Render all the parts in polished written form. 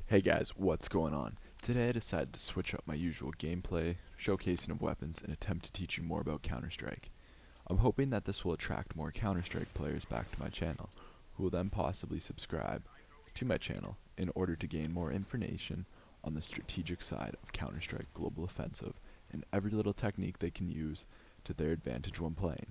Hey guys, what's going on? Today I decided to switch up my usual gameplay, showcasing of weapons, and attempt to teach you more about Counter-Strike. I'm hoping that this will attract more Counter-Strike players back to my channel, who will then possibly subscribe to my channel in order to gain more information on the strategic side of Counter-Strike Global Offensive and every little technique they can use to their advantage when playing.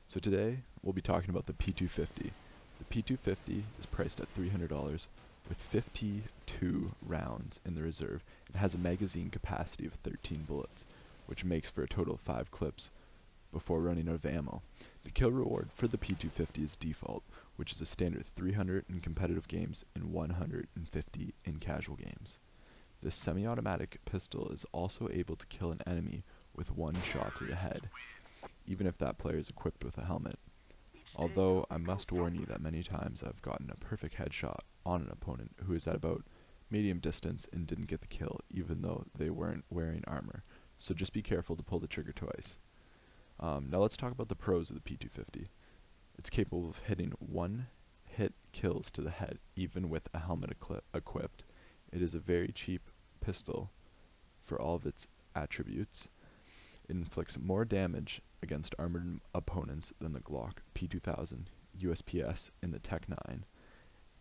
So today we'll be talking about the P250. The P250 is priced at $300 with 52 rounds in the reserve and has a magazine capacity of 13 bullets, which makes for a total of 5 clips before running out of ammo. The kill reward for the P250 is default, which is a standard 300 in competitive games and 150 in casual games. This semi-automatic pistol is also able to kill an enemy with one shot to the head, even if that player is equipped with a helmet. Although I must warn you that many times I've gotten a perfect headshot on an opponent who is at about medium distance and didn't get the kill even though they weren't wearing armor, so just be careful to pull the trigger twice. Now let's talk about the pros of the P250. It's capable of hitting one hit kills to the head even with a helmet equipped. It is a very cheap pistol for all of its attributes. It inflicts more damage against armored opponents than the Glock P2000, USPS, and the Tech 9.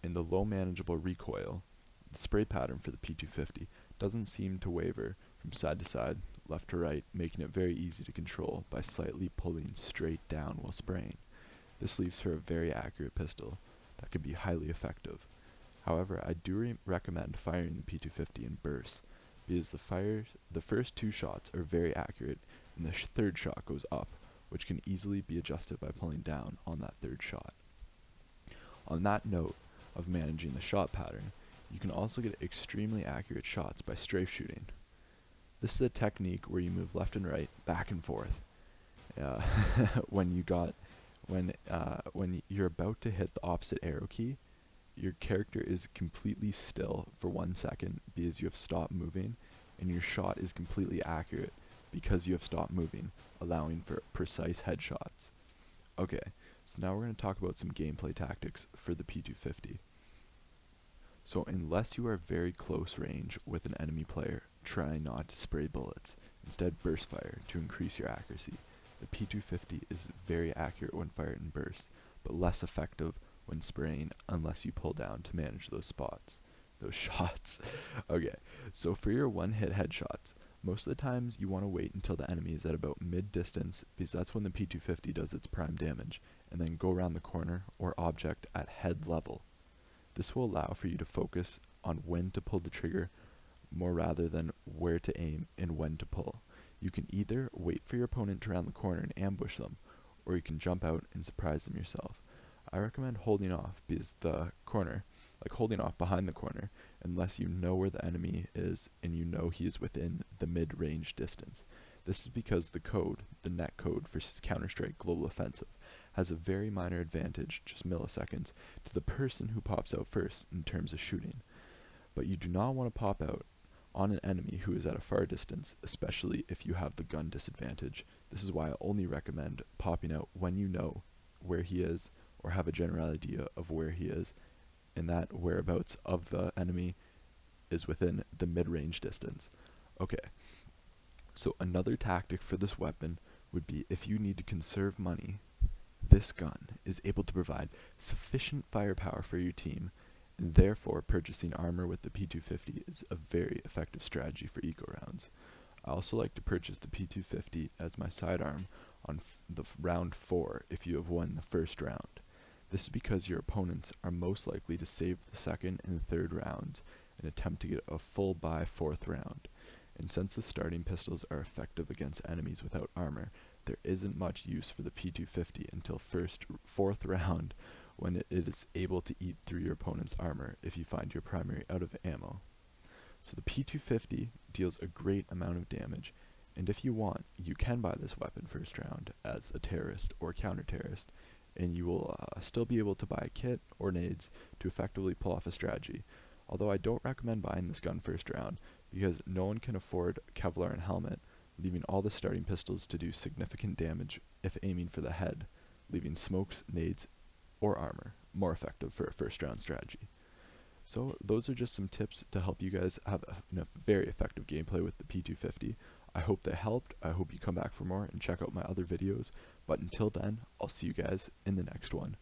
In the low manageable recoil, the spray pattern for the P250 doesn't seem to waver from side to side, left to right, making it very easy to control by slightly pulling straight down while spraying. This leaves for a very accurate pistol that can be highly effective. However, I do recommend firing the P250 in bursts, because the first 2 shots are very accurate and the third shot goes up, which can easily be adjusted by pulling down on that third shot. On that note of managing the shot pattern, you can also get extremely accurate shots by strafe shooting. This is a technique where you move left and right, back and forth. Uh, when you're about to hit the opposite arrow key, your character is completely still for 1 second because you have stopped moving, and your shot is completely accurate because you have stopped moving, allowing for precise headshots. Okay, so now we're going to talk about some gameplay tactics for the P250. So unless you are very close range with an enemy player, try not to spray bullets. Instead, burst fire to increase your accuracy. The P250 is very accurate when fired in bursts, but less effective when spraying unless you pull down to manage those shots. Okay, so for your one-hit headshots, most of the times you want to wait until the enemy is at about mid-distance, because that's when the P250 does its prime damage, and then go around the corner or object at head level. This will allow for you to focus on when to pull the trigger more rather than where to aim and when to pull. You can either wait for your opponent to round the corner and ambush them, or you can jump out and surprise them yourself. I recommend holding off because holding off behind the corner, unless you know where the enemy is and you know he is within the mid-range distance. This is because the net code for Counter-Strike Global Offensive, has a very minor advantage, just milliseconds, to the person who pops out first in terms of shooting. But you do not want to pop out on an enemy who is at a far distance, especially if you have the gun disadvantage. This is why I only recommend popping out when you know where he is or have a general idea of where he is, and that whereabouts of the enemy is within the mid-range distance. Okay, so another tactic for this weapon would be if you need to conserve money, this gun is able to provide sufficient firepower for your team, and therefore purchasing armor with the P250 is a very effective strategy for eco rounds. I also like to purchase the P250 as my sidearm on the round 4 if you have won the first round. This is because your opponents are most likely to save the second and third rounds and attempt to get a full buy 4th round. And since the starting pistols are effective against enemies without armor, there isn't much use for the P250 until 4th round, when it is able to eat through your opponent's armor if you find your primary out of ammo. So the P250 deals a great amount of damage, and if you want, you can buy this weapon first round as a terrorist or counter-terrorist, and you will still be able to buy a kit or nades to effectively pull off a strategy. Although I don't recommend buying this gun first round, because no one can afford Kevlar and helmet, leaving all the starting pistols to do significant damage if aiming for the head, leaving smokes, nades, or armor more effective for a first round strategy. So those are just some tips to help you guys have a very effective gameplay with the P250. I hope they helped. I hope you come back for more and check out my other videos. But until then, I'll see you guys in the next one.